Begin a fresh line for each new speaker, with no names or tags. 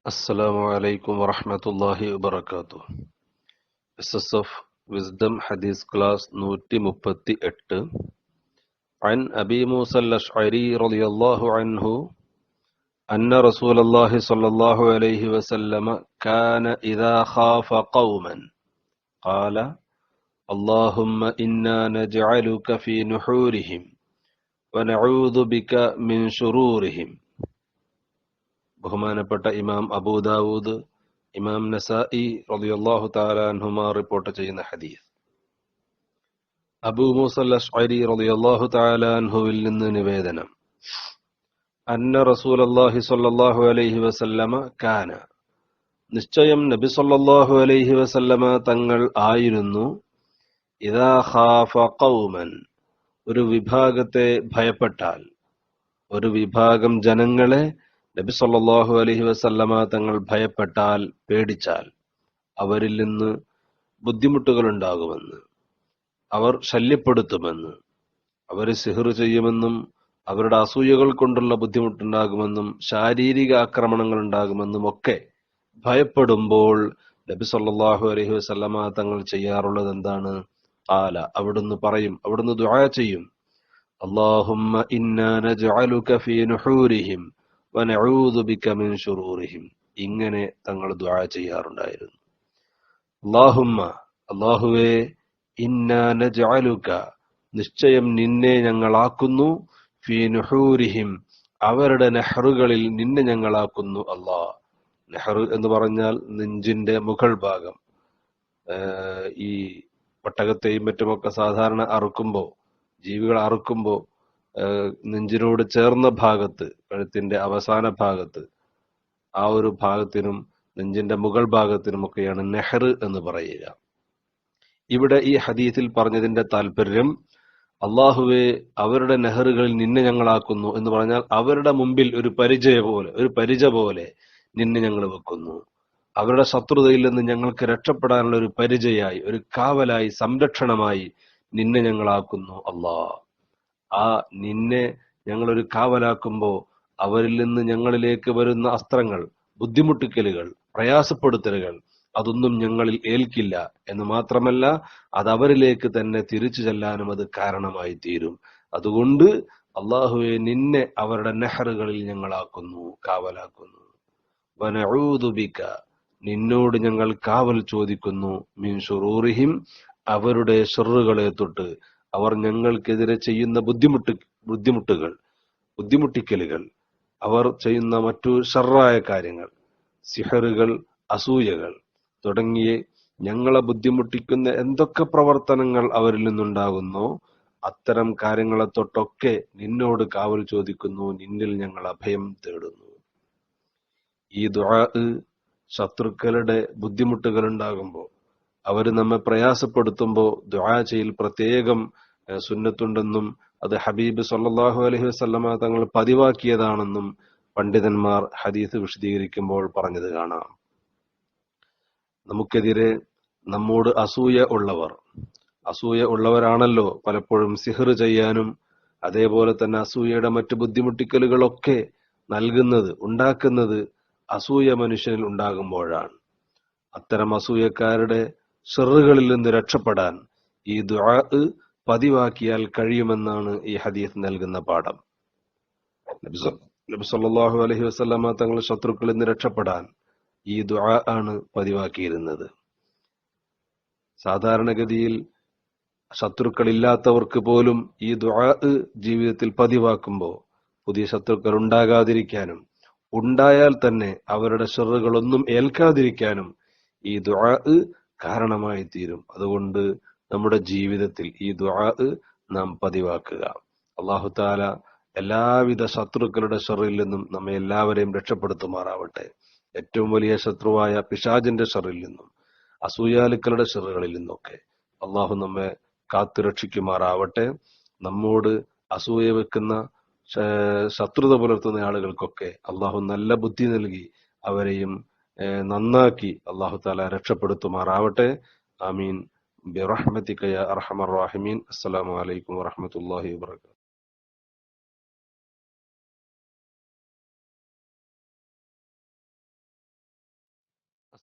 السلام عليكم ورحمة الله وبركاته. SSF Wisdom Hadith Class 138 عن أبي موسى الأشعري رضي الله عنه أن رسول الله صلى الله عليه وسلم كان إذا خاف قوما قال اللهم إنا نجعلك في نحورهم ونعوذ بك من شرورهم. ബഹുമാനപ്പെട്ട ഇമാം അബൂദാവൂദ്, ഇമാം നസായി റളിയല്ലാഹു തആല അൻഹുമാ റിപ്പോർട്ട് ചെയ്യുന്ന ഹദീസ്. അബൂ മൂസ അശ്അരി റളിയല്ലാഹു തആല അൻഹുവിൽ നിന്ന് നിവേദനം, അന്ന റസൂലുള്ളാഹി സ്വല്ലല്ലാഹു അലൈഹി വസല്ലമ കാന, നിശ്ചയം നബി സ്വല്ലല്ലാഹു അലൈഹി വസല്ലമ തങ്ങൾ ആയിരുന്നു, ഇദാ ഖാഫ ഖൗമൻ, ഒരു വിഭാഗത്തെ ഭയപ്പെട്ടാൽ, ഒരു വിഭാഗം ജനങ്ങളെ നബി സല്ലല്ലാഹു അലൈഹി വസല്ലമ തങ്ങൾ ഭയപ്പെട്ടാൽ, പേടിച്ചാൽ, അവരിൽ നിന്ന് ബുദ്ധിമുട്ടുകൾ ഉണ്ടാകുമെന്ന്, അവർ ശല്യപ്പെടുത്തുമെന്ന്, അവർ സിഹ്ർ ചെയ്യുമെന്നും അവരുടെ അസൂയകൾ കൊണ്ടുള്ള ബുദ്ധിമുട്ടുണ്ടാകുമെന്നും ശാരീരിക ആക്രമണങ്ങൾ ഉണ്ടാകുമെന്നും ഒക്കെ ഭയപ്പെടുമ്പോൾ നബി സല്ലല്ലാഹു അലൈഹി വസല്ലമ തങ്ങൾ ചെയ്യാറുള്ളത് എന്താണ്? ഖാല, അവിടുന്ന് പറയും, അവിടുന്ന് ദുആ ചെയ്യും, അല്ലാഹുമ്മ ഇന്നാ നജ്അലുക ഫീ നുഹൂരിഹിം വനഊദു ബിക മിൻ ശുറൂരിഹിം. ഇങ്ങനെ തങ്ങൾ ദുആ ചെയ്യാറുണ്ടായിരുന്നു. അല്ലാഹുമ്മ, അല്ലാഹുവേ, ഇന്നാ നജ്അലുക, നിശ്ചയം നിന്നെ ഞങ്ങളാക്കുന്നു, ഫീ നുഹൂരിഹിം, അവരുടെ നെഹ്റുകളിൽ നിന്നെ ഞങ്ങളാക്കുന്നു. അല്ലാഹ്, നെഹ്ർ എന്ന് പറഞ്ഞാൽ നെഞ്ചിന്റെ മുകൾ ഭാഗം. ഈ ഒട്ടകത്തെയും മറ്റുമൊക്കെ സാധാരണ അറുക്കുമ്പോ, ജീവികൾ അറുക്കുമ്പോ നെഞ്ചിനോട് ചേർന്ന ഭാഗത്ത്, കഴുത്തിന്റെ അവസാന ഭാഗത്ത്, ആ ഒരു ഭാഗത്തിനും നെഞ്ചിന്റെ മുകൾ ഭാഗത്തിനുമൊക്കെയാണ് നെഹ്ർ എന്ന് പറയുക. ഇവിടെ ഈ ഹദീസിൽ പറഞ്ഞതിന്റെ താല്പര്യം, അള്ളാഹുവെ, അവരുടെ നെഹറുകളിൽ നിന്നെ ഞങ്ങളാക്കുന്നു എന്ന് പറഞ്ഞാൽ അവരുടെ മുമ്പിൽ ഒരു പരിച പോലെ നിന്നെ ഞങ്ങൾ വെക്കുന്നു. അവരുടെ ശത്രുതയിൽ നിന്ന് ഞങ്ങൾക്ക് രക്ഷപ്പെടാനുള്ള ഒരു പരിചയായി, ഒരു കാവലായി, സംരക്ഷണമായി നിന്നെ ഞങ്ങളാക്കുന്നു. അല്ലാഹ്, ആ നിന്നെ ഞങ്ങളൊരു കാവലാക്കുമ്പോ അവരിൽ നിന്ന് ഞങ്ങളിലേക്ക് വരുന്ന അസ്ത്രങ്ങൾ, ബുദ്ധിമുട്ടിക്കലുകൾ, പ്രയാസപ്പെടുത്തലുകൾ, അതൊന്നും ഞങ്ങളിൽ ഏൽക്കില്ല എന്ന് മാത്രമല്ല, അത് അവരിലേക്ക് തന്നെ തിരിച്ചു ചെല്ലാനും അത് കാരണമായി തീരും. അതുകൊണ്ട് അല്ലാഹുവെ, നിന്നെ അവരുടെ നെഹറുകളിൽ ഞങ്ങളാക്കുന്നു, കാവലാക്കുന്നു. വനഊദു ബിക, നിന്നോട് ഞങ്ങൾ കാവൽ ചോദിക്കുന്നു, മിൻ ശുറൂറിഹിം, അവരുടെ ഷർറുകളെ തൊട്ട്, അവർ ഞങ്ങൾക്കെതിരെ ചെയ്യുന്ന ബുദ്ധിമുട്ടിക്കലുകൾ, അവർ ചെയ്യുന്ന മറ്റു ഷർറായ കാര്യങ്ങൾ, സിഹറുകൾ, അസൂയകൾ തുടങ്ങിയ ഞങ്ങളെ ബുദ്ധിമുട്ടിക്കുന്ന എന്തൊക്കെ പ്രവർത്തനങ്ങൾ അവരിൽ നിന്നുണ്ടാകുന്നോ അത്തരം കാര്യങ്ങളെ തൊട്ടൊക്കെ നിന്നോട് കാവൽ ചോദിക്കുന്നു, നിന്നിൽ ഞങ്ങൾ അഭയം തേടുന്നു. ഈ ദുആ ശത്രുക്കളുടെ ബുദ്ധിമുട്ടുകൾ ഉണ്ടാകുമ്പോൾ, അവർ നമ്മെ പ്രയാസപ്പെടുത്തുമ്പോൾ ദുആ ചെയ്യൽ പ്രത്യേകം സുന്നത്തുണ്ടെന്നും അത് ഹബീബ് സല്ലല്ലാഹു അലൈഹി വസല്ലമ തങ്ങൾ പതിവാക്കിയതാണെന്നും പണ്ഡിതന്മാർ ഹദീസ് വിശദീകരിക്കുമ്പോൾ പറഞ്ഞത് കാണാം. നമുക്കെതിരെ നമ്മോട് അസൂയ ഉള്ളവരാണല്ലോ പലപ്പോഴും സിഹ്ർ ചെയ്യാനും അതേപോലെ തന്നെ അസൂയയുടെ മറ്റു ബുദ്ധിമുട്ടിക്കലുകളൊക്കെ ഉണ്ടാക്കുന്നത് അസൂയ മനുഷ്യനിൽ ഉണ്ടാകുമ്പോഴാണ്. അത്തരം അസൂയക്കാരുടെ ഷർറുകളിൽ നിന്ന് രക്ഷപ്പെടാൻ ഈ ദുആ പതിവാക്കിയാൽ കഴിയുമെന്നാണ് ഈ ഹദീസ് നൽകുന്ന പാഠം. നബി സല്ലല്ലാഹു അലൈഹി വസല്ലമ തങ്ങൾ ശത്രുക്കളിൽ നിന്ന് രക്ഷപ്പെടാൻ ഈ ദുആ ആണ് പതിവാക്കിയിരുന്നത്. സാധാരണഗതിയിൽ ശത്രുക്കളില്ലാത്തവർക്ക് പോലും ഈ ദുആ ജീവിതത്തിൽ പതിവാക്കുമ്പോൾ പുതിയ ശത്രുക്കൾ ഉണ്ടാകാതിരിക്കാനും ഉണ്ടായാൽ തന്നെ അവരുടെ ഷർറുകളൊന്നും ഏൽക്കാതിരിക്കാനും ഈ ദുആ കാരണമായി തീരും. അതുകൊണ്ട് നമ്മുടെ ജീവിതത്തിൽ ഈ ദുആ നാം പതിവാക്കുക. അല്ലാഹു തആല എല്ലാവിധ ശത്രുക്കളുടെ ഷർറിൽ നിന്നും നമ്മെ എല്ലാവരെയും രക്ഷപ്പെടുത്തുമാറാവട്ടെ. ഏറ്റവും വലിയ ശത്രുവായ പിശാചിന്റെ ഷർറിൽ നിന്നും അസൂയാലുക്കളുടെ ഷർറുകളിൽ നിന്നൊക്കെ അല്ലാഹു നമ്മെ കാത്തുരക്ഷിക്കുമാറാവട്ടെ. നമ്മോട് അസൂയ വെക്കുന്ന, ശത്രുത പുലർത്തുന്ന ആളുകൾക്കൊക്കെ അല്ലാഹു നല്ല ബുദ്ധി നൽകി അവരെയും നന്നാക്കി അല്ലാഹു തആല രക്ഷപ്പെടുത്തുമാറാവട്ടെ. ആമീൻ ബിറഹ്മതിക യാ അർഹമർ റഹീമീൻ. അസ്സലാമു അലൈക്കും വറഹ്മത്തുള്ളാഹി വബറകാതുഹു.